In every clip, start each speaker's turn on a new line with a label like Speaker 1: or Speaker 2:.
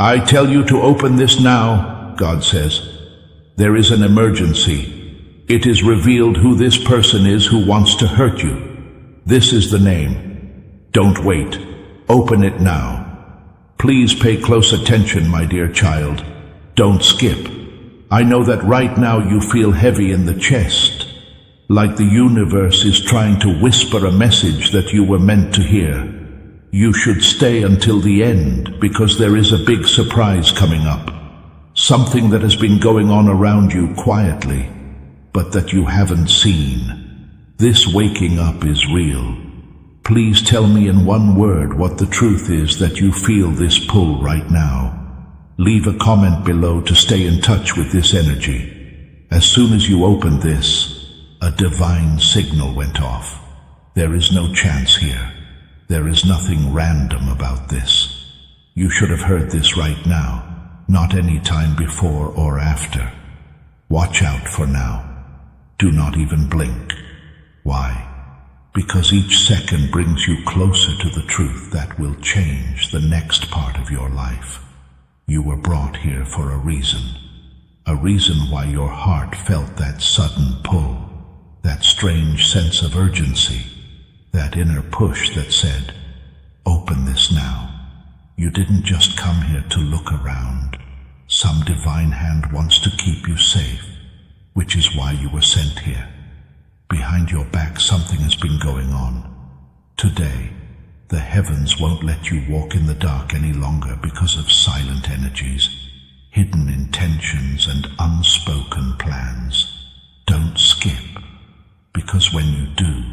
Speaker 1: I tell you to open this now, God says. There is an emergency. It is revealed who this person is who wants to hurt you. This is the name. Don't wait. Open it now. Please pay close attention, my dear child. Don't skip. I know that right now you feel heavy in the chest, like the universe is trying to whisper a message that you were meant to hear. You should stay until the end because there is a big surprise coming up. Something that has been going on around you quietly, but that you haven't seen. This waking up is real. Please tell me in one word what the truth is that you feel this pull right now. Leave a comment below to stay in touch with this energy. As soon as you opened this, a divine signal went off. There is no chance here. There is nothing random about this. You should have heard this right now, not any time before or after. Watch out for now. Do not even blink. Why? Because each second brings you closer to the truth that will change the next part of your life. You were brought here for a reason why your heart felt that sudden pull, that strange sense of urgency, that inner push that said, open this now. You didn't just come here to look around. Some divine hand wants to keep you safe, which is why you were sent here. Behind your back, something has been going on. Today, the heavens won't let you walk in the dark any longer because of silent energies, hidden intentions, and unspoken plans. Don't skip, because when you do,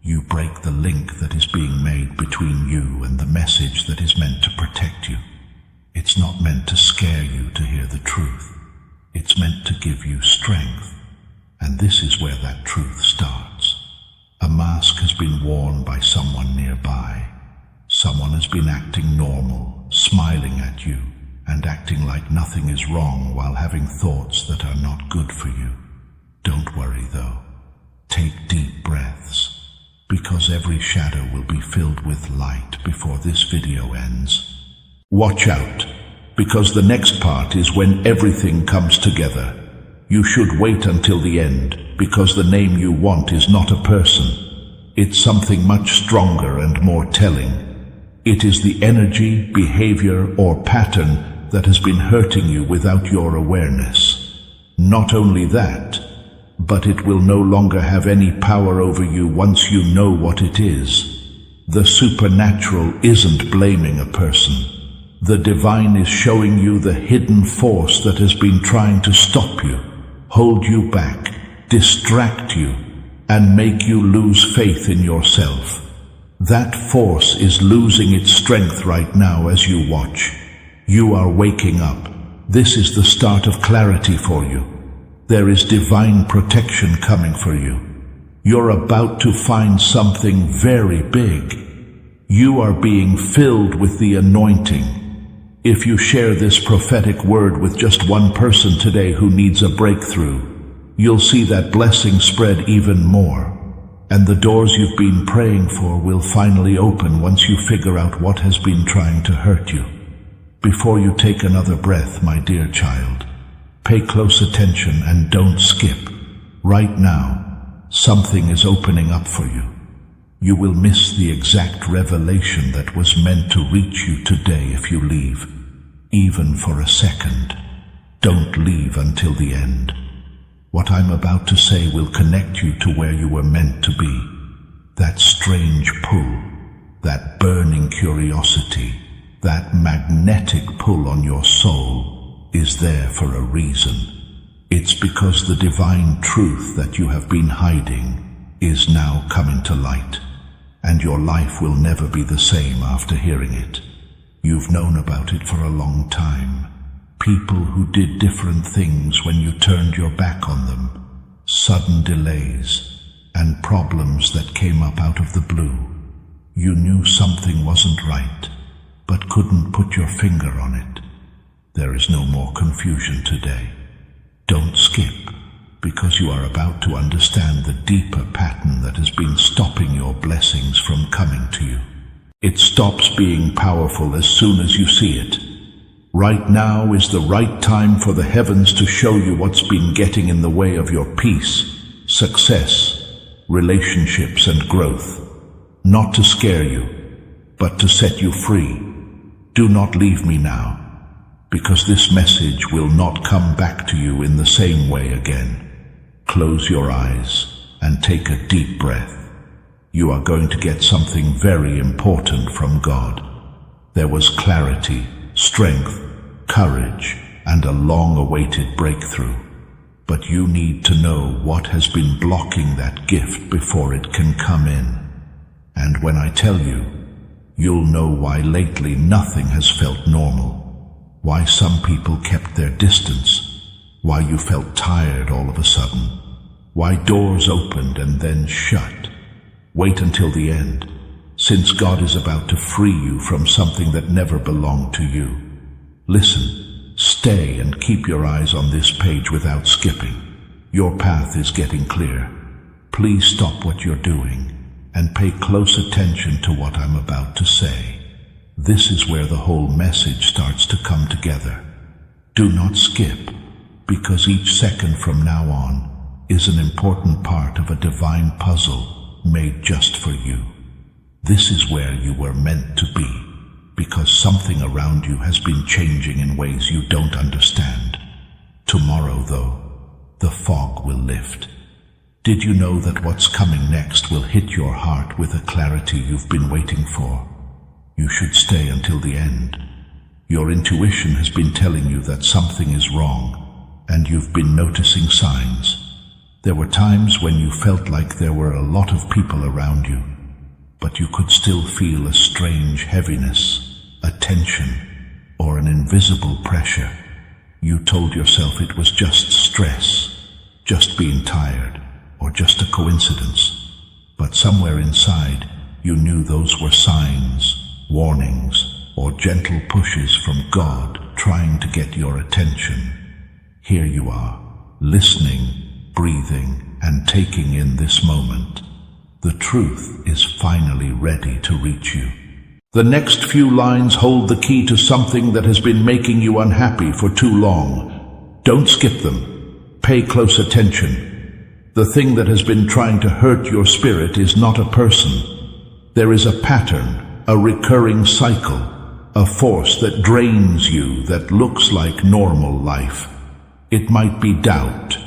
Speaker 1: you break the link that is being made between you and the message that is meant to protect you. It's not meant to scare you to hear the truth. It's meant to give you strength. And this is where that truth starts. A mask has been worn by someone nearby. Someone has been acting normal, smiling at you, and acting like nothing is wrong while having thoughts that are not good for you. Don't worry though. Take deep breaths, because every shadow will be filled with light before this video ends. Watch out, because the next part is when everything comes together. You should wait until the end, because the name you want is not a person. It's something much stronger and more telling. It is the energy, behavior, or pattern that has been hurting you without your awareness. Not only that, but it will no longer have any power over you once you know what it is. The supernatural isn't blaming a person. The divine is showing you the hidden force that has been trying to stop you, hold you back, distract you, and make you lose faith in yourself. That force is losing its strength right now as you watch. You are waking up. This is the start of clarity for you. There is divine protection coming for you. You're about to find something very big. You are being filled with the anointing. If you share this prophetic word with just one person today who needs a breakthrough, you'll see that blessing spread even more. And the doors you've been praying for will finally open once you figure out what has been trying to hurt you. Before you take another breath, my dear child, pay close attention and don't skip. Right now, something is opening up for you. You will miss the exact revelation that was meant to reach you today if you leave, even for a second. Don't leave until the end. What I'm about to say will connect you to where you were meant to be. That strange pull, that burning curiosity, that magnetic pull on your soul is there for a reason. It's because the divine truth that you have been hiding is now coming to light, and your life will never be the same after hearing it. You've known about it for a long time. People who did different things when you turned your back on them, sudden delays, and problems that came up out of the blue. You knew something wasn't right, but couldn't put your finger on it. There is no more confusion today. Don't skip, because you are about to understand the deeper pattern that has been stopping your blessings from coming to you. It stops being powerful as soon as you see it. Right now is the right time for the heavens to show you what's been getting in the way of your peace, success, relationships, and growth. Not to scare you, but to set you free. Do not leave me now, because this message will not come back to you in the same way again. Close your eyes and take a deep breath. You are going to get something very important from God. There was clarity, strength, courage, and a long-awaited breakthrough. But you need to know what has been blocking that gift before it can come in. And when I tell you, you'll know why lately nothing has felt normal, why some people kept their distance, why you felt tired all of a sudden, why doors opened and then shut. Wait until the end, since God is about to free you from something that never belonged to you. Listen, stay and keep your eyes on this page without skipping. Your path is getting clear. Please stop what you're doing and pay close attention to what I'm about to say. This is where the whole message starts to come together. Do not skip, because each second from now on is an important part of a divine puzzle made just for you. This is where you were meant to be, because something around you has been changing in ways you don't understand. Tomorrow, though, the fog will lift. Did you know that what's coming next will hit your heart with a clarity you've been waiting for? You should stay until the end. Your intuition has been telling you that something is wrong, and you've been noticing signs. There were times when you felt like there were a lot of people around you, but you could still feel a strange heaviness, a tension, or an invisible pressure. You told yourself it was just stress, just being tired, or just a coincidence. But somewhere inside, you knew those were signs, warnings, or gentle pushes from God trying to get your attention. Here you are, listening, breathing, and taking in this moment. The truth is finally ready to reach you. The next few lines hold the key to something that has been making you unhappy for too long. Don't skip them. Pay close attention. The thing that has been trying to hurt your spirit is not a person. There is a pattern, a recurring cycle, a force that drains you that looks like normal life. It might be doubt.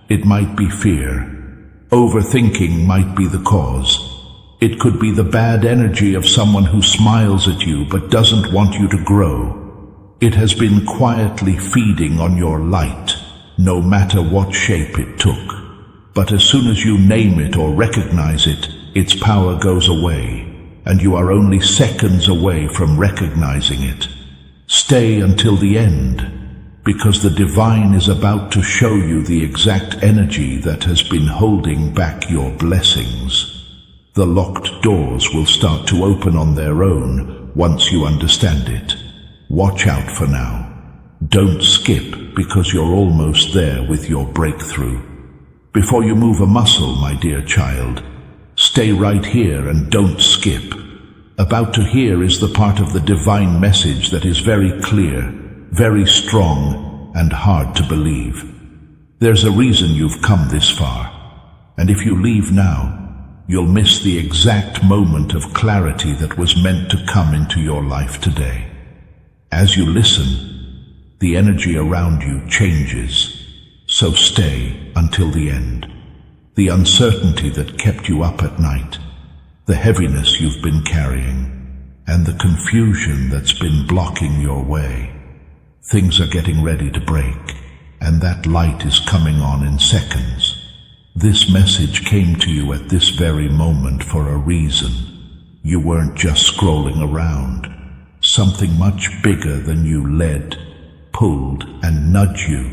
Speaker 1: It might be fear. Overthinking might be the cause. It could be the bad energy of someone who smiles at you but doesn't want you to grow. It has been quietly feeding on your light, no matter what shape it took. But as soon as you name it or recognize it, its power goes away, and you are only seconds away from recognizing it. Stay until the end, because the divine is about to show you the exact energy that has been holding back your blessings. The locked doors will start to open on their own once you understand it. Watch out for now. Don't skip, because you're almost there with your breakthrough. Before you move a muscle, my dear child, stay right here and don't skip. About to hear is the part of the divine message that is very clear, very strong, and hard to believe. There's a reason you've come this far, and if you leave now, you'll miss the exact moment of clarity that was meant to come into your life today. As you listen, the energy around you changes, so stay until the end. The uncertainty that kept you up at night, the heaviness you've been carrying, and the confusion that's been blocking your way. Things are getting ready to break, and that light is coming on in seconds. This message came to you at this very moment for a reason. You weren't just scrolling around. Something much bigger than you led, pulled, and nudged you.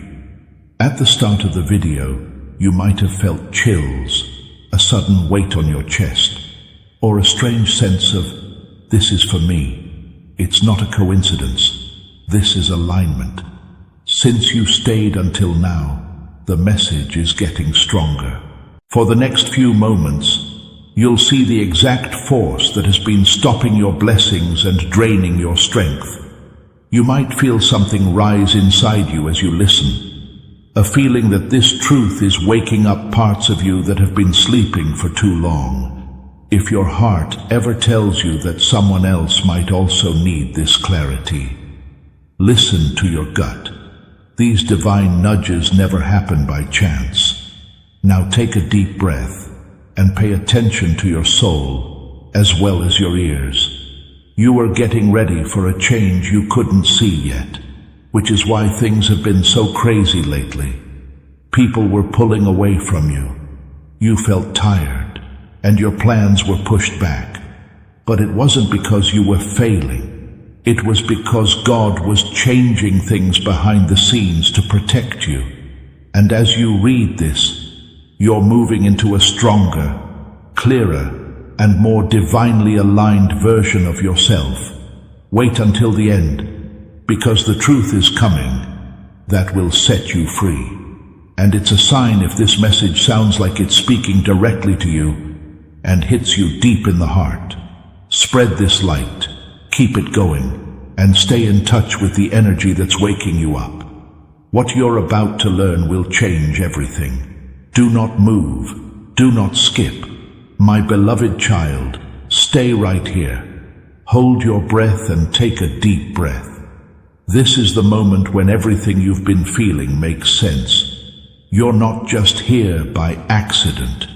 Speaker 1: At the start of the video, you might have felt chills, a sudden weight on your chest, or a strange sense of, this is for me. It's not a coincidence. This is alignment. Since you stayed until now, the message is getting stronger. For the next few moments, you'll see the exact force that has been stopping your blessings and draining your strength. You might feel something rise inside you as you listen, a feeling that this truth is waking up parts of you that have been sleeping for too long. If your heart ever tells you that someone else might also need this clarity, listen to your gut. These divine nudges never happen by chance. Now take a deep breath and pay attention to your soul as well as your ears. You are getting ready for a change you couldn't see yet, which is why things have been so crazy lately. People were pulling away from you. You felt tired, and your plans were pushed back. But it wasn't because you were failing. It was because God was changing things behind the scenes to protect you. And as you read this, you're moving into a stronger, clearer, and more divinely aligned version of yourself. Wait until the end, because the truth is coming that will set you free. And it's a sign if this message sounds like it's speaking directly to you and hits you deep in the heart. Spread this light, keep it going, and stay in touch with the energy that's waking you up. What you're about to learn will change everything. Do not move, do not skip. My beloved child, stay right here. Hold your breath and take a deep breath. This is the moment when everything you've been feeling makes sense. You're not just here by accident.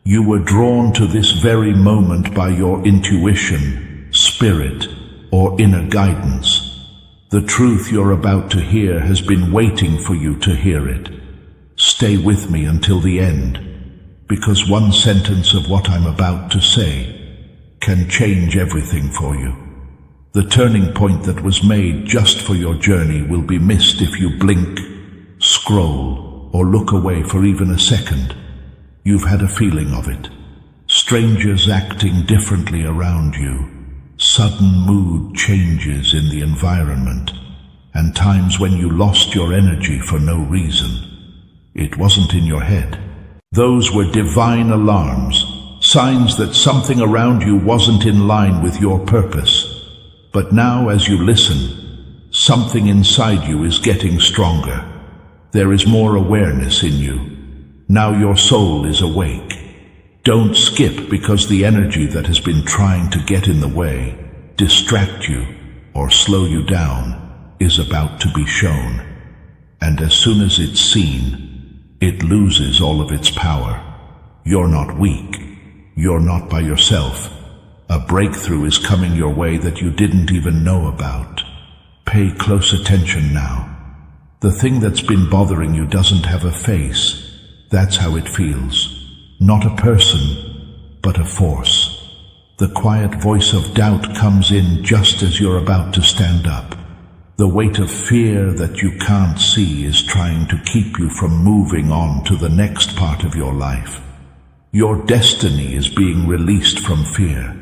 Speaker 1: You were drawn to this very moment by your intuition, spirit, or inner guidance. The truth you're about to hear has been waiting for you to hear it. Stay with me until the end, because one sentence of what I'm about to say can change everything for you. The turning point that was made just for your journey will be missed if you blink, scroll, or look away for even a second. You've had a feeling of it. Strangers acting differently around you, sudden mood changes in the environment, and times when you lost your energy for no reason. It wasn't in your head. Those were divine alarms, signs that something around you wasn't in line with your purpose. But now, as you listen, something inside you is getting stronger. There is more awareness in you. Now your soul is awake. Don't skip because the energy that has been trying to get in the way, distract you, or slow you down is about to be shown. And as soon as it's seen, it loses all of its power. You're not weak. You're not by yourself. A breakthrough is coming your way that you didn't even know about. Pay close attention now. The thing that's been bothering you doesn't have a face. That's how it feels. Not a person, but a force. The quiet voice of doubt comes in just as you're about to stand up. The weight of fear that you can't see is trying to keep you from moving on to the next part of your life. Your destiny is being released from fear.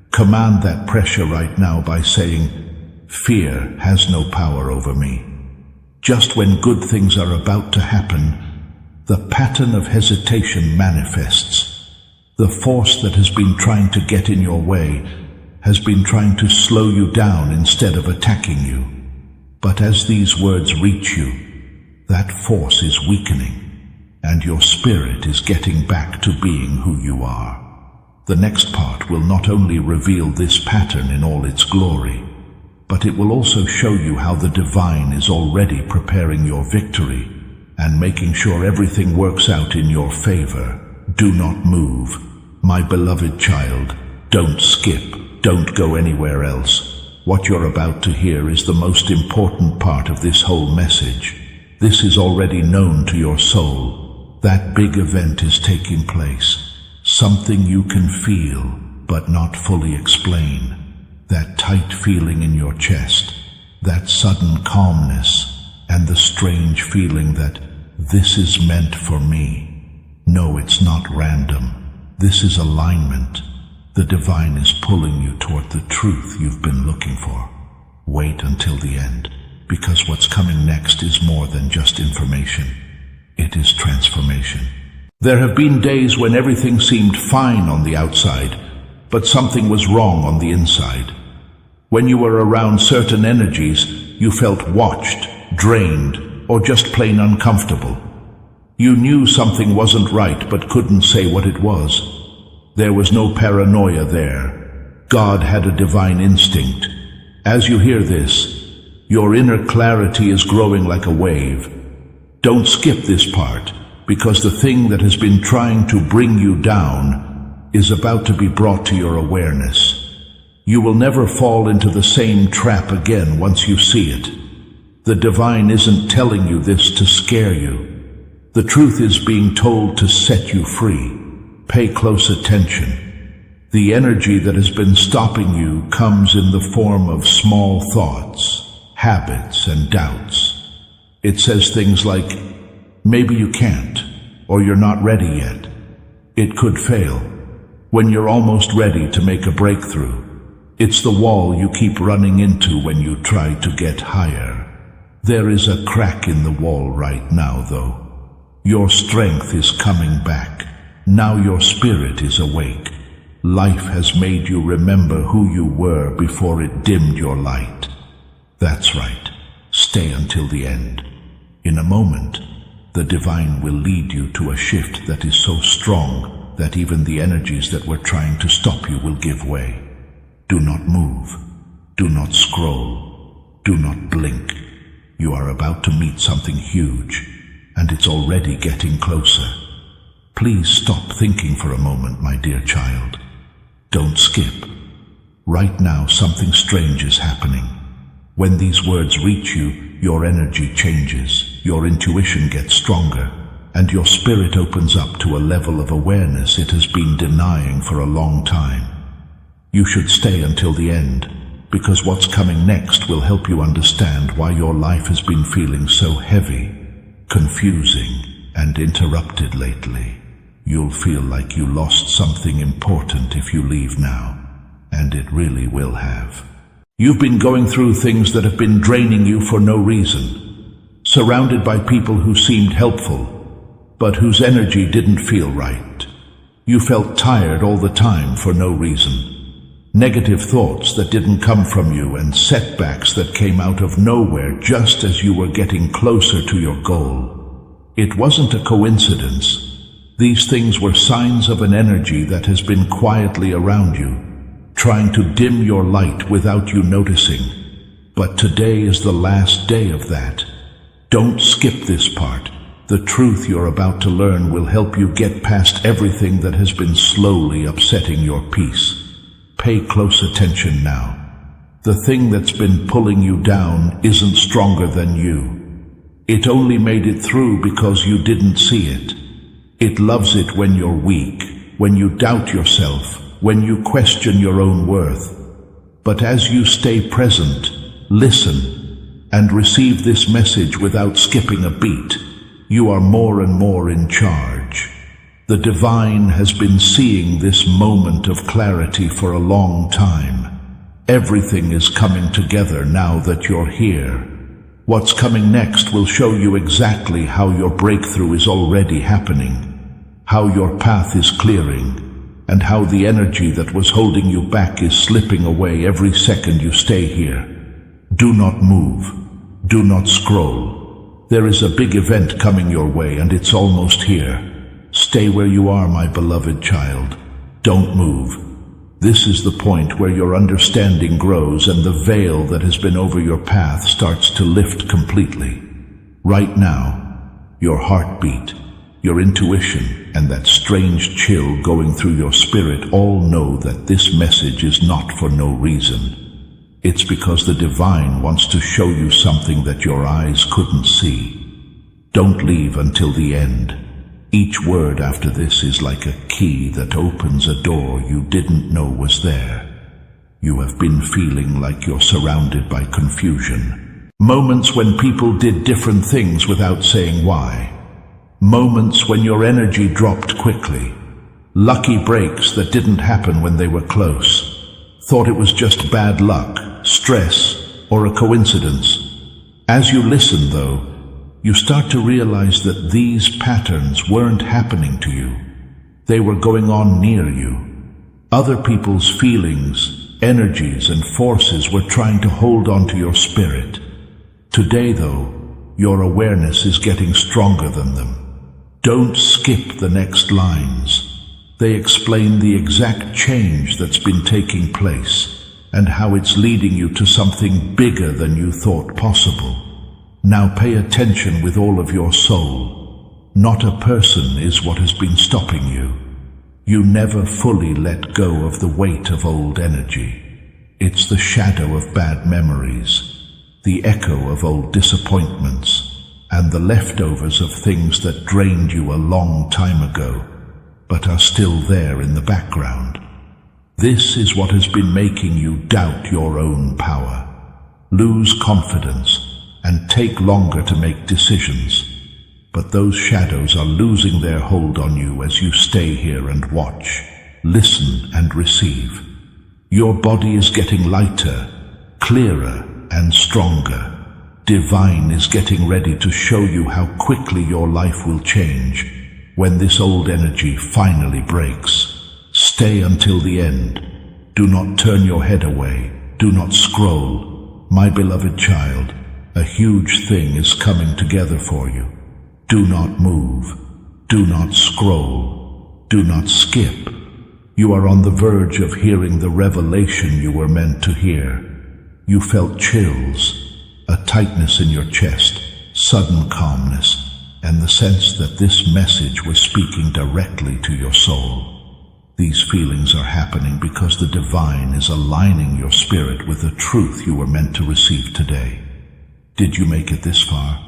Speaker 1: Command that pressure right now by saying, "Fear has no power over me." Just when good things are about to happen, the pattern of hesitation manifests. The force that has been trying to get in your way has been trying to slow you down instead of attacking you. But as these words reach you, that force is weakening, and your spirit is getting back to being who you are. The next part will not only reveal this pattern in all its glory, but it will also show you how the divine is already preparing your victory and making sure everything works out in your favor. Do not move. My beloved child, don't skip, don't go anywhere else. What you're about to hear is the most important part of this whole message. This is already known to your soul. That big event is taking place. Something you can feel, but not fully explain. That tight feeling in your chest, that sudden calmness, and the strange feeling that this is meant for me. No, it's not random. This is alignment. The divine is pulling you toward the truth you've been looking for. Wait until the end, because what's coming next is more than just information. It is transformation. There have been days when everything seemed fine on the outside, but something was wrong on the inside. When you were around certain energies, you felt watched, drained, or just plain uncomfortable. You knew something wasn't right but couldn't say what it was. There was no paranoia there. God had a divine instinct. As you hear this, your inner clarity is growing like a wave. Don't skip this part, because the thing that has been trying to bring you down is about to be brought to your awareness. You will never fall into the same trap again once you see it. The divine isn't telling you this to scare you. The truth is being told to set you free. Pay close attention. The energy that has been stopping you comes in the form of small thoughts, habits, and doubts. It says things like, maybe you can't, or you're not ready yet. It could fail. When you're almost ready to make a breakthrough, it's the wall you keep running into when you try to get higher. There is a crack in the wall right now, though. Your strength is coming back. Now your spirit is awake. Life has made you remember who you were before it dimmed your light. That's right. Stay until the end. In a moment, the divine will lead you to a shift that is so strong that even the energies that were trying to stop you will give way. Do not move. Do not scroll. Do not blink. You are about to meet something huge, and it's already getting closer. Please stop thinking for a moment, my dear child. Don't skip. Right now, something strange is happening. When these words reach you, your energy changes, your intuition gets stronger, and your spirit opens up to a level of awareness it has been denying for a long time. You should stay until the end, because what's coming next will help you understand why your life has been feeling so heavy, confusing, and interrupted lately. You'll feel like you lost something important if you leave now, and it really will have. You've been going through things that have been draining you for no reason, surrounded by people who seemed helpful, but whose energy didn't feel right. You felt tired all the time for no reason. Negative thoughts that didn't come from you and setbacks that came out of nowhere just as you were getting closer to your goal. It wasn't a coincidence. These things were signs of an energy that has been quietly around you, trying to dim your light without you noticing. But today is the last day of that. Don't skip this part. The truth you're about to learn will help you get past everything that has been slowly upsetting your peace. Pay close attention now. The thing that's been pulling you down isn't stronger than you. It only made it through because you didn't see it. It loves it when you're weak, when you doubt yourself, when you question your own worth. But as you stay present, listen, and receive this message without skipping a beat, you are more and more in charge. The divine has been seeing this moment of clarity for a long time. Everything is coming together now that you're here. What's coming next will show you exactly how your breakthrough is already happening, how your path is clearing, and how the energy that was holding you back is slipping away every second you stay here. Do not move. Do not scroll. There is a big event coming your way, and it's almost here. Stay where you are, my beloved child. Don't move. This is the point where your understanding grows and the veil that has been over your path starts to lift completely. Right now, your heartbeat, your intuition, and that strange chill going through your spirit all know that this message is not for no reason. It's because the divine wants to show you something that your eyes couldn't see. Don't leave until the end. Each word after this is like a key that opens a door you didn't know was there. You have been feeling like you're surrounded by confusion. Moments when people did different things without saying why. Moments when your energy dropped quickly. Lucky breaks that didn't happen when they were close. Thought it was just bad luck, stress, or a coincidence. As you listen, though, you start to realize that these patterns weren't happening to you. They were going on near you. Other people's feelings, energies, and forces were trying to hold on to your spirit. Today, though, your awareness is getting stronger than them. Don't skip the next lines. They explain the exact change that's been taking place and how it's leading you to something bigger than you thought possible. Now pay attention with all of your soul. Not a person is what has been stopping you. You never fully let go of the weight of old energy. It's the shadow of bad memories, the echo of old disappointments, and the leftovers of things that drained you a long time ago, but are still there in the background. This is what has been making you doubt your own power, lose confidence, and take longer to make decisions. But those shadows are losing their hold on you as you stay here and watch, listen and receive. Your body is getting lighter, clearer and stronger. Divine is getting ready to show you how quickly your life will change when this old energy finally breaks. Stay until the end. Do not turn your head away. Do not scroll. My beloved child, a huge thing is coming together for you. Do not move. Do not scroll. Do not skip. You are on the verge of hearing the revelation you were meant to hear. You felt chills, a tightness in your chest, sudden calmness, and the sense that this message was speaking directly to your soul. These feelings are happening because the divine is aligning your spirit with the truth you were meant to receive today. Did you make it this far?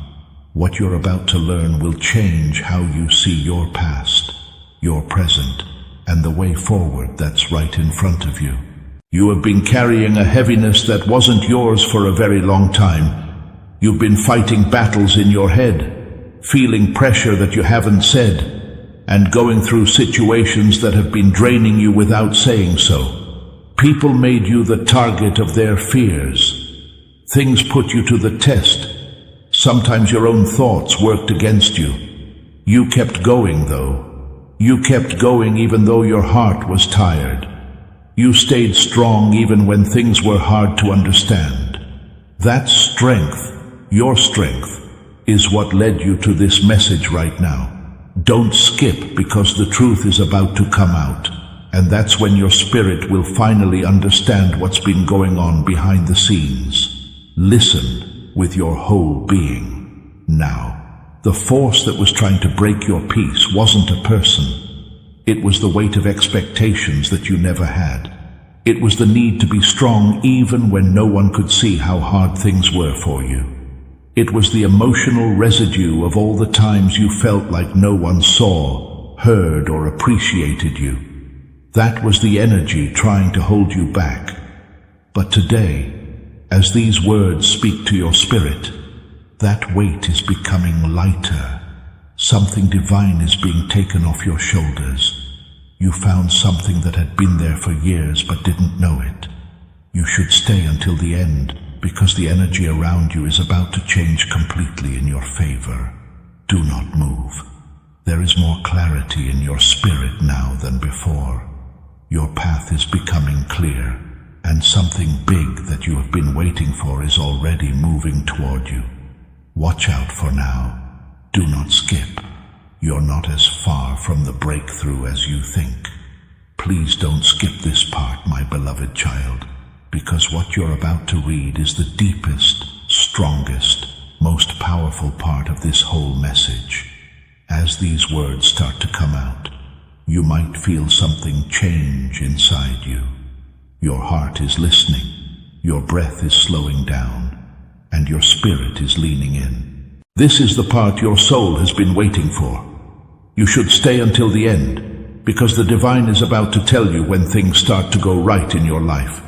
Speaker 1: What you're about to learn will change how you see your past, your present, and the way forward that's right in front of you. You have been carrying a heaviness that wasn't yours for a very long time. You've been fighting battles in your head, feeling pressure that you haven't said, and going through situations that have been draining you without saying so. People made you the target of their fears. Things put you to the test. Sometimes your own thoughts worked against you. You kept going, though. You kept going even though your heart was tired. You stayed strong even when things were hard to understand. That strength, your strength, is what led you to this message right now. Don't skip, because the truth is about to come out, and that's when your spirit will finally understand what's been going on behind the scenes. Listen with your whole being. Now, the force that was trying to break your peace wasn't a person. It was the weight of expectations that you never had. It was the need to be strong even when no one could see how hard things were for you. It was the emotional residue of all the times you felt like no one saw, heard, or appreciated you. That was the energy trying to hold you back. But today, as these words speak to your spirit, that weight is becoming lighter. Something divine is being taken off your shoulders. You found something that had been there for years but didn't know it. You should stay until the end, because the energy around you is about to change completely in your favor. Do not move. There is more clarity in your spirit now than before. Your path is becoming clear, and something big that you have been waiting for is already moving toward you. Watch out for now. Do not skip. You're not as far from the breakthrough as you think. Please don't skip this part, my beloved child, because what you're about to read is the deepest, strongest, most powerful part of this whole message. As these words start to come out, you might feel something change inside you. Your heart is listening, your breath is slowing down, and your spirit is leaning in. This is the part your soul has been waiting for. You should stay until the end, because the divine is about to tell you when things start to go right in your life.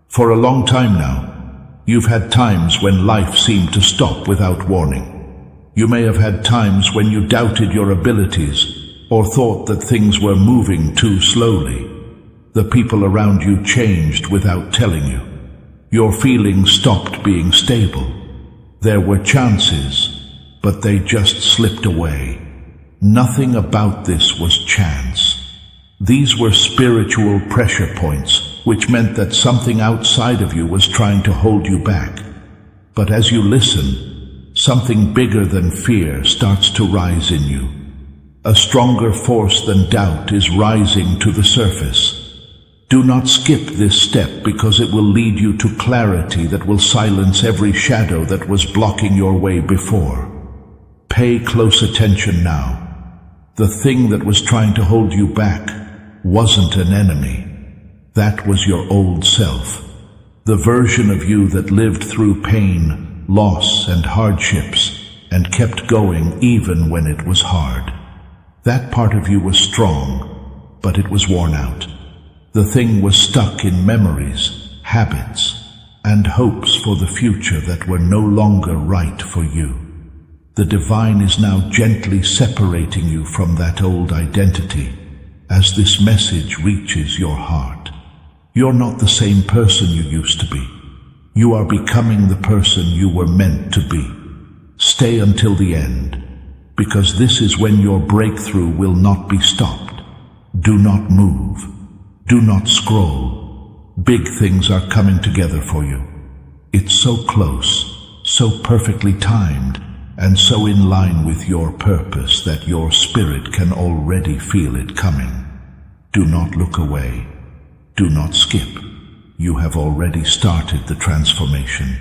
Speaker 1: For a long time now, you've had times when life seemed to stop without warning. You may have had times when you doubted your abilities or thought that things were moving too slowly. The people around you changed without telling you. Your feelings stopped being stable. There were chances, but they just slipped away. Nothing about this was chance. These were spiritual pressure points, which meant that something outside of you was trying to hold you back. But as you listen, something bigger than fear starts to rise in you. A stronger force than doubt is rising to the surface. Do not skip this step, because it will lead you to clarity that will silence every shadow that was blocking your way before. Pay close attention now. The thing that was trying to hold you back wasn't an enemy. That was your old self, the version of you that lived through pain, loss, and hardships, and kept going even when it was hard. That part of you was strong, but it was worn out. The thing was stuck in memories, habits, and hopes for the future that were no longer right for you. The divine is now gently separating you from that old identity as this message reaches your heart. You're not the same person you used to be. You are becoming the person you were meant to be. Stay until the end, because this is when your breakthrough will not be stopped. Do not move. Do not scroll. Big things are coming together for you. It's so close, so perfectly timed, and so in line with your purpose that your spirit can already feel it coming. Do not look away. Do not skip. You have already started the transformation.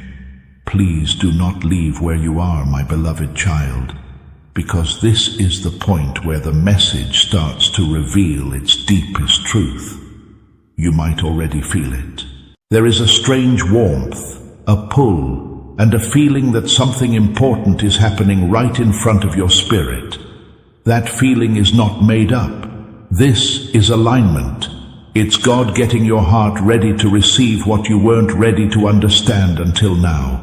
Speaker 1: Please do not leave where you are, my beloved child, because this is the point where the message starts to reveal its deepest truth. You might already feel it. There is a strange warmth, a pull, and a feeling that something important is happening right in front of your spirit. That feeling is not made up. This is alignment. It's God getting your heart ready to receive what you weren't ready to understand until now.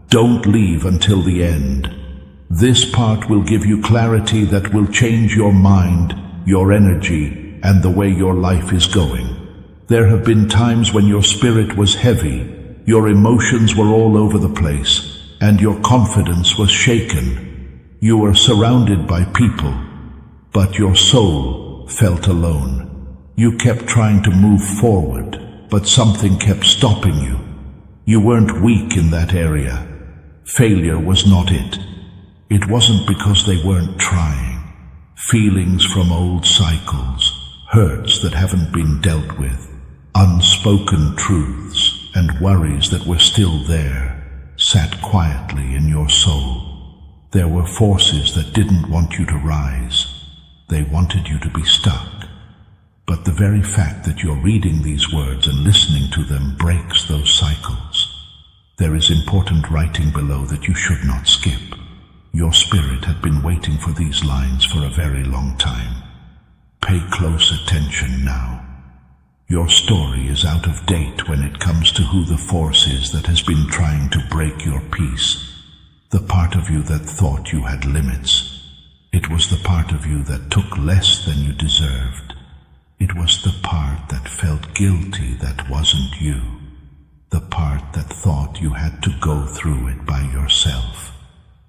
Speaker 1: Don't leave until the end. This part will give you clarity that will change your mind, your energy, and the way your life is going. There have been times when your spirit was heavy, your emotions were all over the place, and your confidence was shaken. You were surrounded by people, but your soul felt alone. You kept trying to move forward, but something kept stopping you. You weren't weak in that area. Failure was not it. It wasn't because they weren't trying. Feelings from old cycles, hurts that haven't been dealt with, unspoken truths, and worries that were still there, sat quietly in your soul. There were forces that didn't want you to rise. They wanted you to be stuck. But the very fact that you're reading these words and listening to them breaks those cycles. There is important writing below that you should not skip. Your spirit had been waiting for these lines for a very long time. Pay close attention now. Your story is out of date when it comes to who the force is that has been trying to break your peace. The part of you that thought you had limits. It was the part of you that took less than you deserved. It was the part that felt guilty that wasn't you. The part that thought you had to go through it by yourself.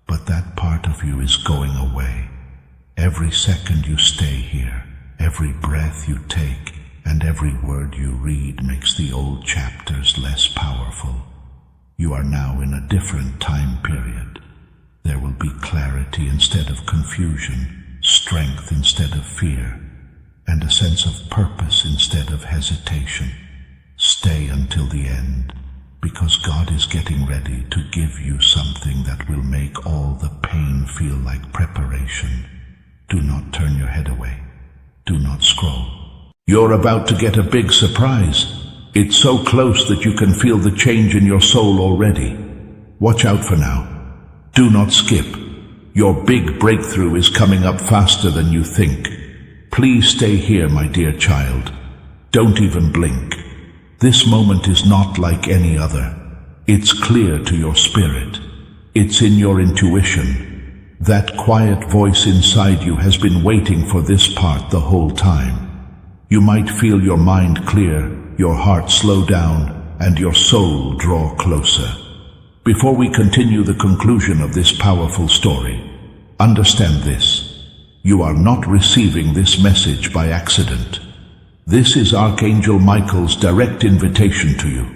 Speaker 1: But that part of you is going away. Every second you stay here, every breath you take, and every word you read makes the old chapters less powerful. You are now in a different time period. There will be clarity instead of confusion, strength instead of fear, and a sense of purpose instead of hesitation. Stay until the end, because God is getting ready to give you something that will make all the pain feel like preparation. Do not turn your head away. Do not scroll. You're about to get a big surprise. It's so close that you can feel the change in your soul already. Watch out for now. Do not skip. Your big breakthrough is coming up faster than you think. Please stay here, my dear child. Don't even blink. This moment is not like any other. It's clear to your spirit. It's in your intuition. That quiet voice inside you has been waiting for this part the whole time. You might feel your mind clear, your heart slow down, and your soul draw closer. Before we continue the conclusion of this powerful story, understand this. You are not receiving this message by accident. This is Archangel Michael's direct invitation to you.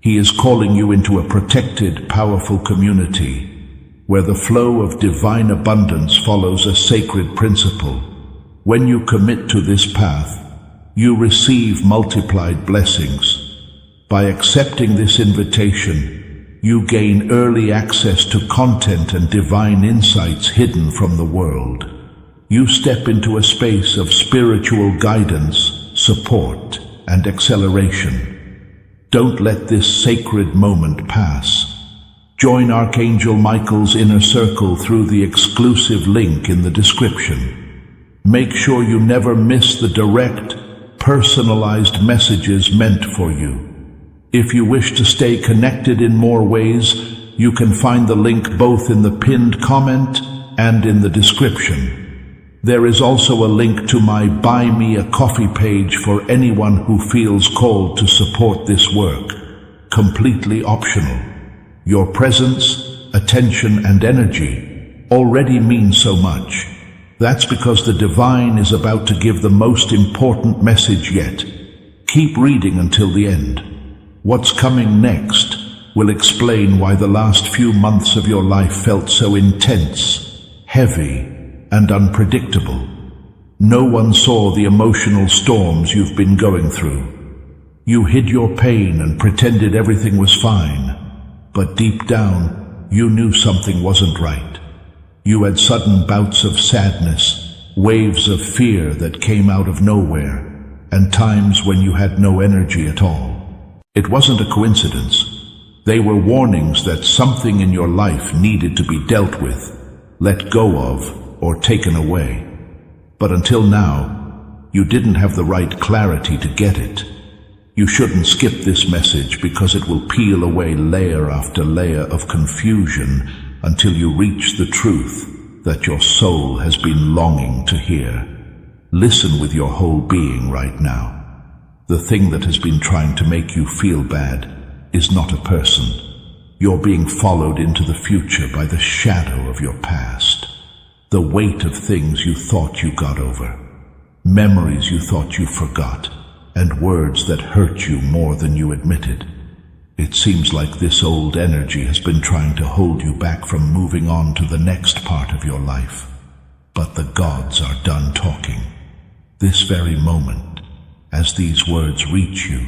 Speaker 1: He is calling you into a protected, powerful community where the flow of divine abundance follows a sacred principle. When you commit to this path, you receive multiplied blessings. By accepting this invitation, you gain early access to content and divine insights hidden from the world. You step into a space of spiritual guidance, support, and acceleration. Don't let this sacred moment pass. Join Archangel Michael's inner circle through the exclusive link in the description. Make sure you never miss the direct, personalized messages meant for you. If you wish to stay connected in more ways, you can find the link both in the pinned comment and in the description. There is also a link to my Buy Me a Coffee page for anyone who feels called to support this work. Completely optional. Your presence, attention, and energy already mean so much. That's because the divine is about to give the most important message yet. Keep reading until the end. What's coming next will explain why the last few months of your life felt so intense, heavy, and unpredictable. No one saw the emotional storms you've been going through. You hid your pain and pretended everything was fine, but deep down, you knew something wasn't right. You had sudden bouts of sadness, waves of fear that came out of nowhere, and times when you had no energy at all. It wasn't a coincidence. They were warnings that something in your life needed to be dealt with, let go of, or taken away. But until now, you didn't have the right clarity to get it. You shouldn't skip this message because it will peel away layer after layer of confusion until you reach the truth that your soul has been longing to hear. Listen with your whole being right now. The thing that has been trying to make you feel bad is not a person. You're being followed into the future by the shadow of your past. The weight of things you thought you got over, memories you thought you forgot, and words that hurt you more than you admitted. It seems like this old energy has been trying to hold you back from moving on to the next part of your life. But the gods are done talking. This very moment, as these words reach you,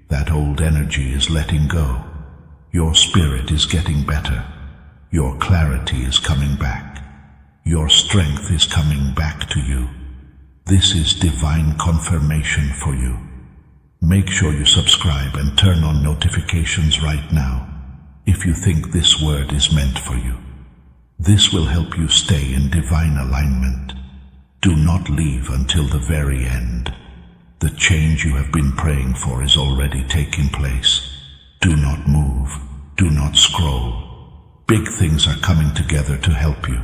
Speaker 1: that old energy is letting go. Your spirit is getting better. Your clarity is coming back. Your strength is coming back to you. This is divine confirmation for you. Make sure you subscribe and turn on notifications right now if you think this word is meant for you. This will help you stay in divine alignment. Do not leave until the very end. The change you have been praying for is already taking place. Do not move. Do not scroll. Big things are coming together to help you.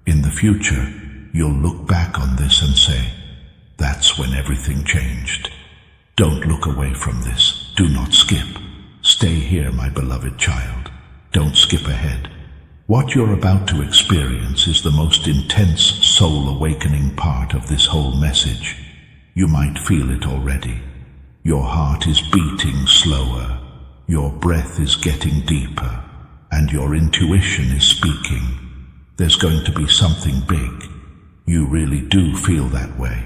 Speaker 1: In the future, you'll look back on this and say, that's when everything changed. Don't look away from this. Do not skip. Stay here, my beloved child. Don't skip ahead. What you're about to experience is the most intense soul awakening part of this whole message. You might feel it already. Your heart is beating slower. Your breath is getting deeper. And your intuition is speaking. There's going to be something big. You really do feel that way.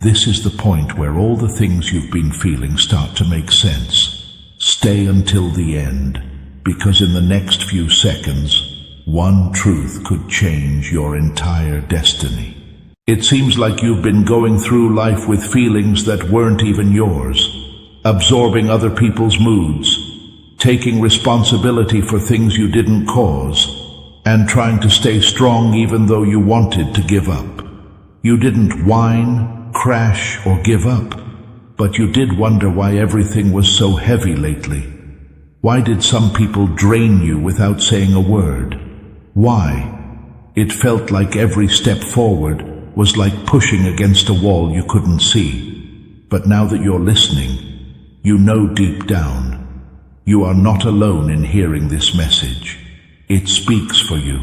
Speaker 1: This is the point where all the things you've been feeling start to make sense. Stay until the end, because in the next few seconds, one truth could change your entire destiny. It seems like you've been going through life with feelings that weren't even yours, absorbing other people's moods, taking responsibility for things you didn't cause, and trying to stay strong even though you wanted to give up. You didn't whine, crash, or give up, but you did wonder why everything was so heavy lately. Why did some people drain you without saying a word? Why? It felt like every step forward was like pushing against a wall you couldn't see. But now that you're listening, you know deep down, you are not alone in hearing this message. It speaks for you.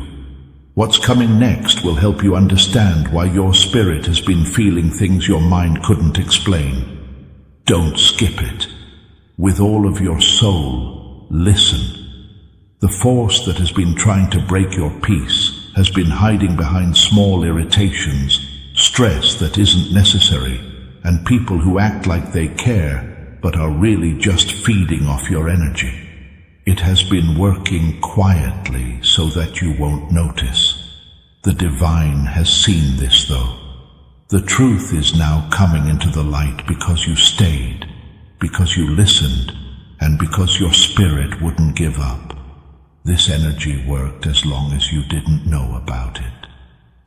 Speaker 1: What's coming next will help you understand why your spirit has been feeling things your mind couldn't explain. Don't skip it. With all of your soul, listen. The force that has been trying to break your peace has been hiding behind small irritations, stress that isn't necessary, and people who act like they care but are really just feeding off your energy. It has been working quietly so that you won't notice. The divine has seen this though. The truth is now coming into the light because you stayed, because you listened, and because your spirit wouldn't give up. This energy worked as long as you didn't know about it.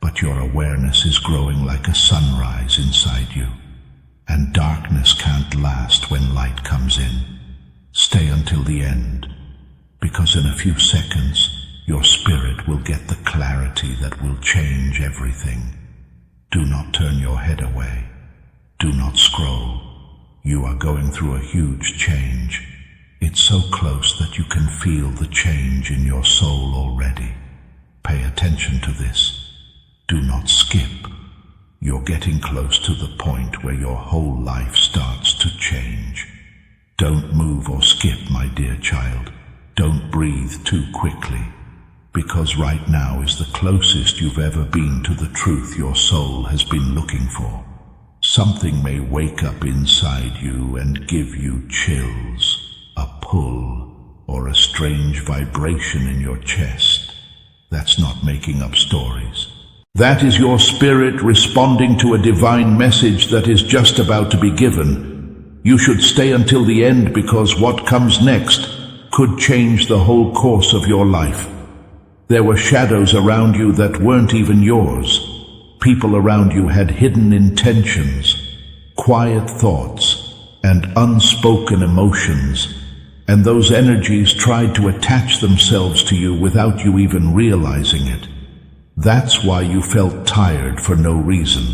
Speaker 1: But your awareness is growing like a sunrise inside you. And darkness can't last when light comes in. Stay until the end, because in a few seconds, your spirit will get the clarity that will change everything. Do not turn your head away. Do not scroll. You are going through a huge change. It's so close that you can feel the change in your soul already. Pay attention to this. Do not skip. You're getting close to the point where your whole life starts to change. Don't move or skip, my dear child. Don't breathe too quickly, because right now is the closest you've ever been to the truth your soul has been looking for. Something may wake up inside you and give you chills, a pull, or a strange vibration in your chest. That's not making up stories. That is your spirit responding to a divine message that is just about to be given. You should stay until the end, because what comes next could change the whole course of your life. There were shadows around you that weren't even yours. People around you had hidden intentions, quiet thoughts, and unspoken emotions, and those energies tried to attach themselves to you without you even realizing it. That's why you felt tired for no reason.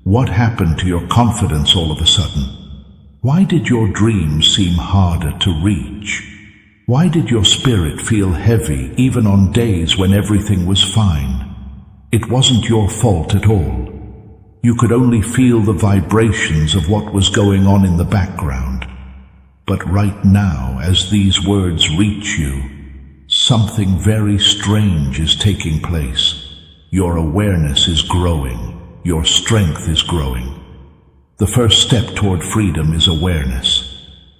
Speaker 1: What happened to your confidence all of a sudden? Why did your dreams seem harder to reach? Why did your spirit feel heavy even on days when everything was fine? It wasn't your fault at all. You could only feel the vibrations of what was going on in the background. But right now, as these words reach you, something very strange is taking place. Your awareness is growing. Your strength is growing. The first step toward freedom is awareness.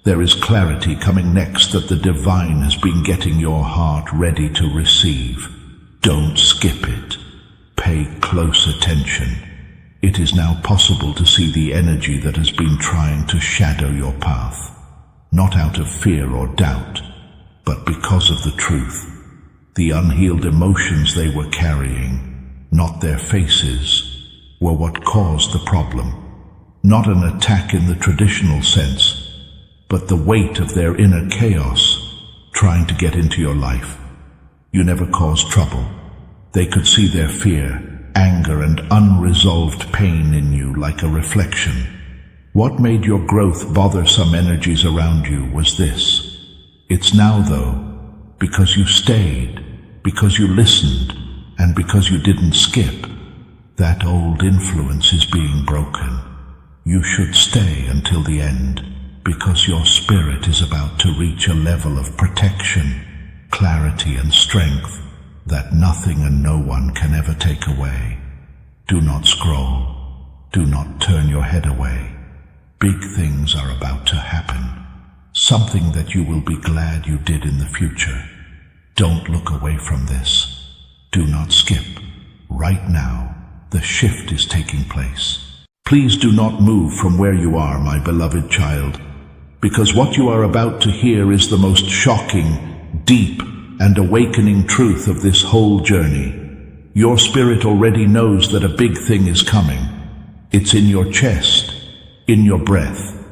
Speaker 1: There is clarity coming next that the divine has been getting your heart ready to receive. Don't skip it. Pay close attention. It is now possible to see the energy that has been trying to shadow your path, not out of fear or doubt, but because of the truth. The unhealed emotions they were carrying, not their faces, were what caused the problem. Not an attack in the traditional sense, but the weight of their inner chaos trying to get into your life. You never caused trouble. They could see their fear, anger, and unresolved pain in you like a reflection. What made your growth bother some energies around you was this. It's now, though, because you stayed, because you listened, and because you didn't skip. That old influence is being broken. You should stay until the end, because your spirit is about to reach a level of protection, clarity, and strength that nothing and no one can ever take away. Do not scroll. Do not turn your head away. Big things are about to happen. Something that you will be glad you did in the future. Don't look away from this. Do not skip. Right now, the shift is taking place. Please do not move from where you are, my beloved child, because what you are about to hear is the most shocking, deep, and awakening truth of this whole journey. Your spirit already knows that a big thing is coming. It's in your chest, in your breath,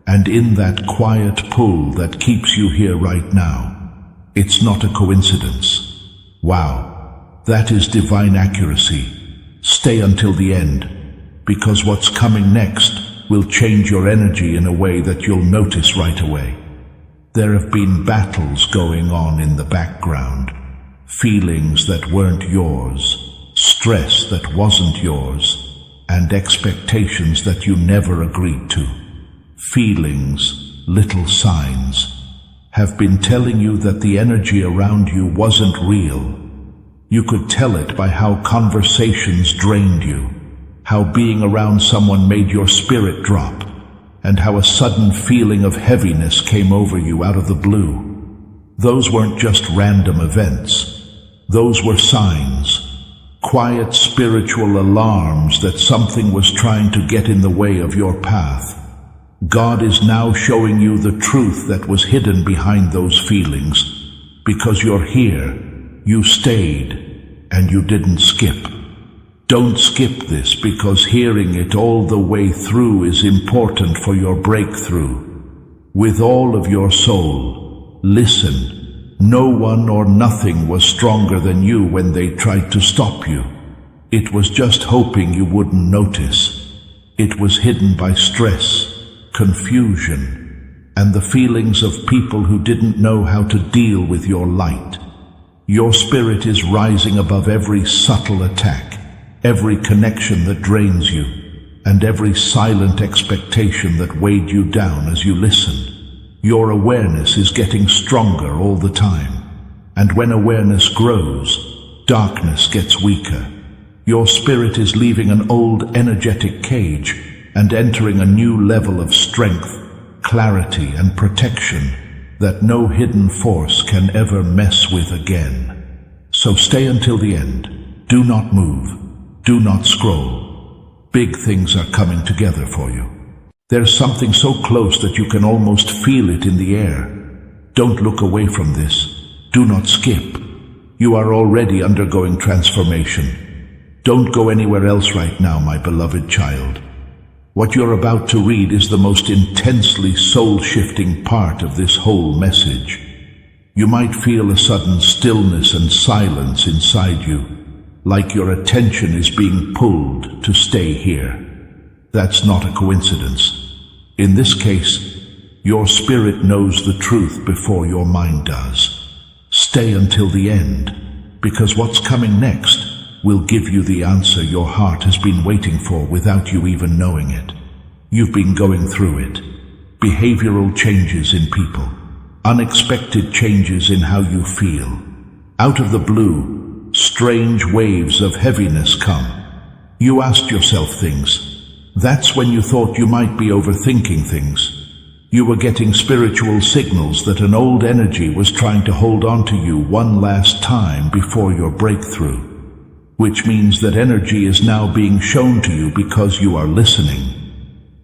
Speaker 1: and in that quiet pull that keeps you here right now. It's not a coincidence. Wow. That is divine accuracy. Stay until the end, because what's coming next will change your energy in a way that you'll notice right away. There have been battles going on in the background, feelings that weren't yours, stress that wasn't yours, and expectations that you never agreed to. Feelings little signs, have been telling you that the energy around you wasn't real. You could tell it by how conversations drained you, how being around someone made your spirit drop, and how a sudden feeling of heaviness came over you out of the blue. Those weren't just random events. Those were signs, quiet spiritual alarms that something was trying to get in the way of your path. God is now showing you the truth that was hidden behind those feelings, because you're here, you stayed, and you didn't skip. Don't skip this, because hearing it all the way through is important for your breakthrough. With all of your soul, listen. No one or nothing was stronger than you when they tried to stop you. It was just hoping you wouldn't notice. It was hidden by stress, confusion, and the feelings of people who didn't know how to deal with your light. Your spirit is rising above every subtle attack, every connection that drains you, and every silent expectation that weighed you down as you listened. Your awareness is getting stronger all the time, and when awareness grows, darkness gets weaker. Your spirit is leaving an old energetic cage and entering a new level of strength, clarity, and protection that no hidden force can ever mess with again. So stay until the end. Do not move. Do not scroll. Big things are coming together for you. There's something so close that you can almost feel it in the air. Don't look away from this. Do not skip. You are already undergoing transformation. Don't go anywhere else right now, my beloved child. What you're about to read is the most intensely soul-shifting part of this whole message. You might feel a sudden stillness and silence inside you, like your attention is being pulled to stay here. That's not a coincidence. In this case, your spirit knows the truth before your mind does. Stay until the end, because what's coming next will give you the answer your heart has been waiting for without you even knowing it. You've been going through it. Behavioral changes in people, unexpected changes in how you feel. Out of the blue, strange waves of heaviness come. You asked yourself things. That's when you thought you might be overthinking things. You were getting spiritual signals that an old energy was trying to hold on to you one last time before your breakthrough, which means that energy is now being shown to you because you are listening.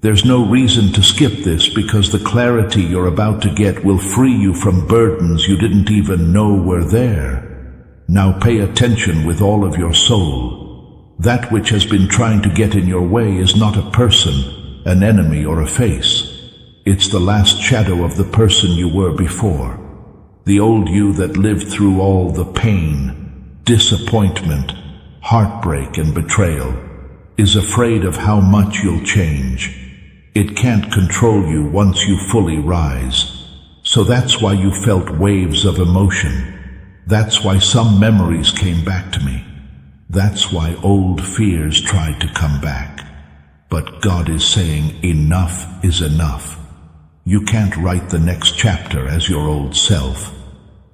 Speaker 1: There's no reason to skip this, because the clarity you're about to get will free you from burdens you didn't even know were there. Now pay attention with all of your soul. That which has been trying to get in your way is not a person, an enemy, or a face. It's the last shadow of the person you were before. The old you that lived through all the pain, disappointment, heartbreak, and betrayal is afraid of how much you'll change. It can't control you once you fully rise. So that's why you felt waves of emotion. That's why some memories came back to me. That's why old fears tried to come back. But God is saying enough is enough. You can't write the next chapter as your old self.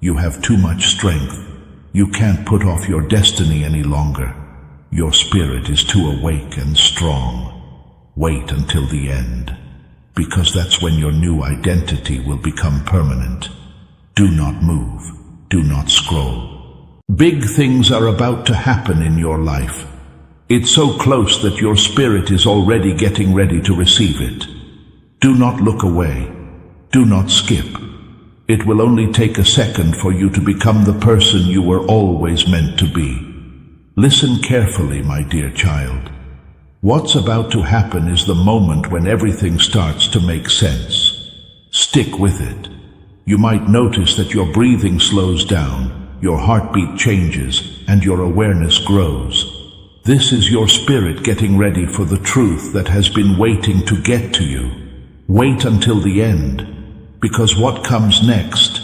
Speaker 1: You have too much strength. You can't put off your destiny any longer. Your spirit is too awake and strong. Wait until the end, because that's when your new identity will become permanent. Do not move. Do not scroll. Big things are about to happen in your life. It's so close that your spirit is already getting ready to receive it. Do not look away. Do not skip. It will only take a second for you to become the person you were always meant to be. Listen carefully, my dear child. What's about to happen is the moment when everything starts to make sense. Stick with it. You might notice that your breathing slows down, your heartbeat changes, and your awareness grows. This is your spirit getting ready for the truth that has been waiting to get to you. Wait until the end, because what comes next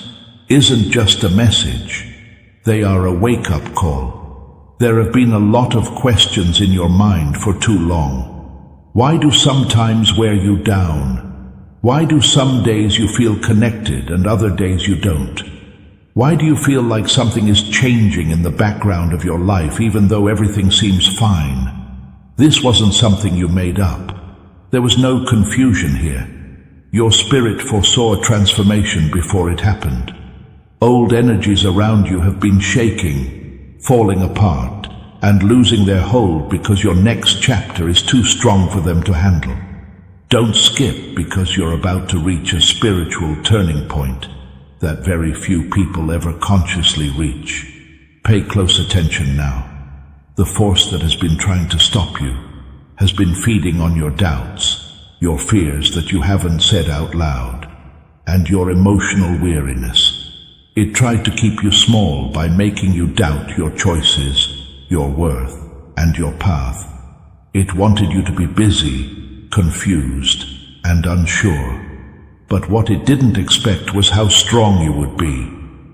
Speaker 1: isn't just a message. They are a wake-up call. There have been a lot of questions in your mind for too long. Why do sometimes wear you down? Why do some days you feel connected and other days you don't? Why do you feel like something is changing in the background of your life even though everything seems fine? This wasn't something you made up. There was no confusion here. Your spirit foresaw a transformation before it happened. Old energies around you have been shaking, falling apart, and losing their hold because your next chapter is too strong for them to handle. Don't skip because you're about to reach a spiritual turning point that very few people ever consciously reach. Pay close attention now. The force that has been trying to stop you has been feeding on your doubts, your fears that you haven't said out loud, and your emotional weariness. It tried to keep you small by making you doubt your choices, your worth, and your path. It wanted you to be busy, confused, and unsure. But what it didn't expect was how strong you would be.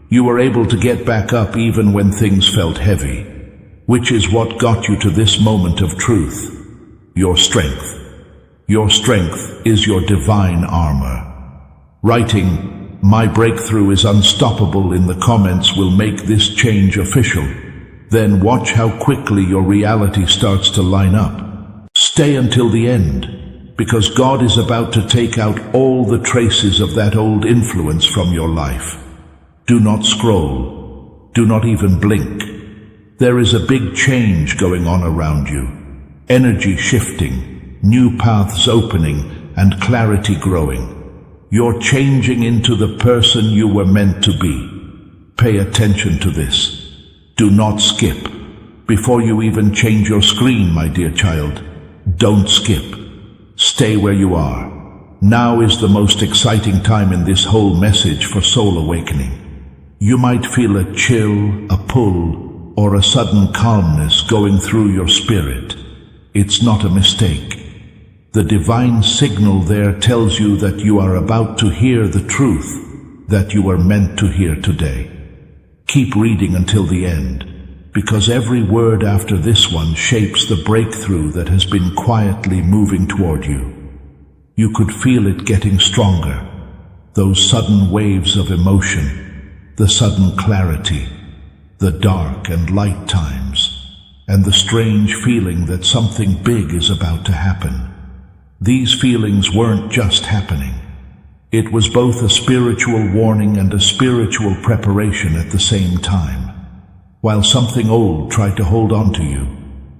Speaker 1: You were able to get back up even when things felt heavy, which is what got you to this moment of truth. Your strength. Your strength is your divine armor. Writing, "My breakthrough is unstoppable" in the comments will make this change official. Then watch how quickly your reality starts to line up. Stay until the end, because God is about to take out all the traces of that old influence from your life. Do not scroll. Do not even blink. There is a big change going on around you. Energy shifting, new paths opening, and clarity growing. You're changing into the person you were meant to be. Pay attention to this. Do not skip. Before you even change your screen, my dear child, don't skip. Stay where you are. Now is the most exciting time in this whole message for soul awakening. You might feel a chill, a pull, or a sudden calmness going through your spirit. It's not a mistake. The divine signal there tells you that you are about to hear the truth that you were meant to hear today. Keep reading until the end, because every word after this one shapes the breakthrough that has been quietly moving toward you. You could feel it getting stronger, those sudden waves of emotion, the sudden clarity, the dark and light times, and the strange feeling that something big is about to happen. These feelings weren't just happening. It was both a spiritual warning and a spiritual preparation at the same time. While something old tried to hold on to you,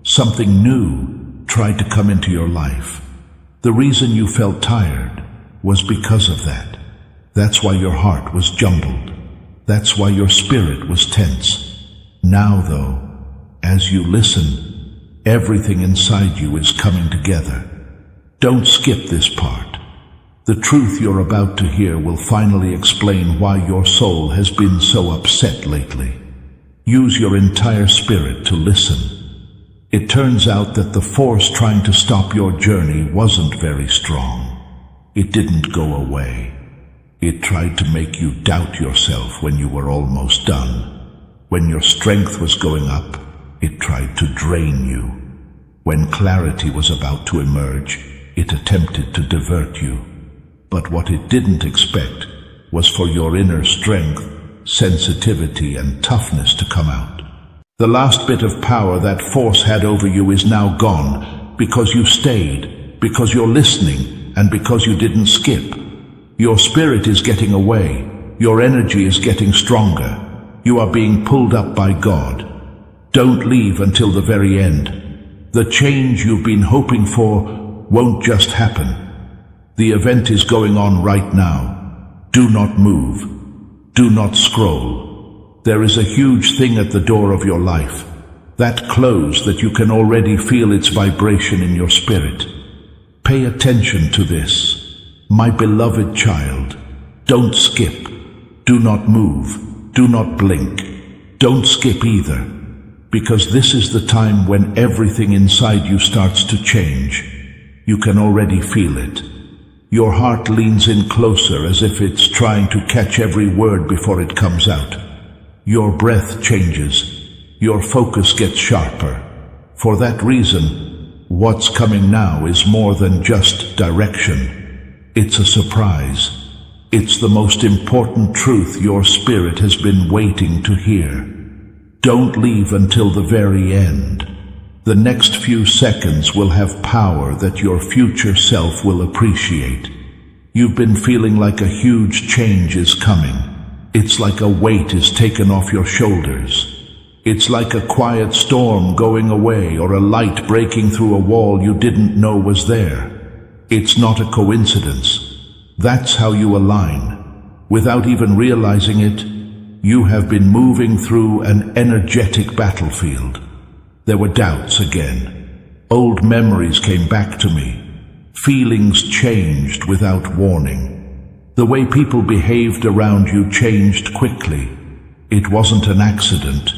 Speaker 1: something new tried to come into your life. The reason you felt tired was because of that. That's why your heart was jumbled. That's why your spirit was tense. Now, though, as you listen, everything inside you is coming together. Don't skip this part. The truth you're about to hear will finally explain why your soul has been so upset lately. Use your entire spirit to listen. It turns out that the force trying to stop your journey wasn't very strong. It didn't go away. It tried to make you doubt yourself when you were almost done. When your strength was going up, it tried to drain you. When clarity was about to emerge, it attempted to divert you. But what it didn't expect was for your inner strength, sensitivity, and toughness to come out. The last bit of power that force had over you is now gone, because you stayed, because you're listening, and because you didn't skip. Your spirit is getting away. Your energy is getting stronger. You are being pulled up by God. Don't leave until the very end. The change you've been hoping for won't just happen. The event is going on right now. Do not move. Do not scroll. There is a huge thing at the door of your life. That close that you can already feel its vibration in your spirit. Pay attention to this. My beloved child, don't skip. Do not move. Do not blink. Don't skip either, because this is the time when everything inside you starts to change. You can already feel it. Your heart leans in closer as if it's trying to catch every word before it comes out. Your breath changes. Your focus gets sharper. For that reason, what's coming now is more than just direction. It's a surprise. It's the most important truth your spirit has been waiting to hear. Don't leave until the very end. The next few seconds will have power that your future self will appreciate. You've been feeling like a huge change is coming. It's like a weight is taken off your shoulders. It's like a quiet storm going away or a light breaking through a wall you didn't know was there. It's not a coincidence. That's how you align. Without even realizing it, you have been moving through an energetic battlefield. There were doubts again. Old memories came back to me. Feelings changed without warning. The way people behaved around you changed quickly. It wasn't an accident.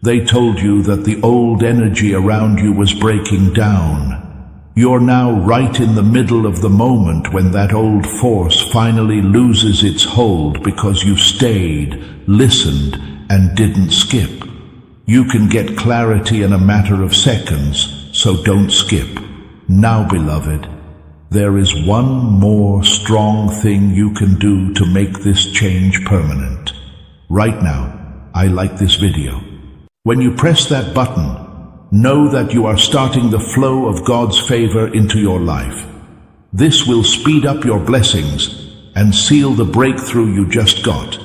Speaker 1: They told you that the old energy around you was breaking down. You're now right in the middle of the moment when that old force finally loses its hold because you stayed, listened, and didn't skip. You can get clarity in a matter of seconds, so don't skip. Now, beloved, there is one more strong thing you can do to make this change permanent. Right now, I like this video. When you press that button, know that you are starting the flow of God's favor into your life. This will speed up your blessings and seal the breakthrough you just got.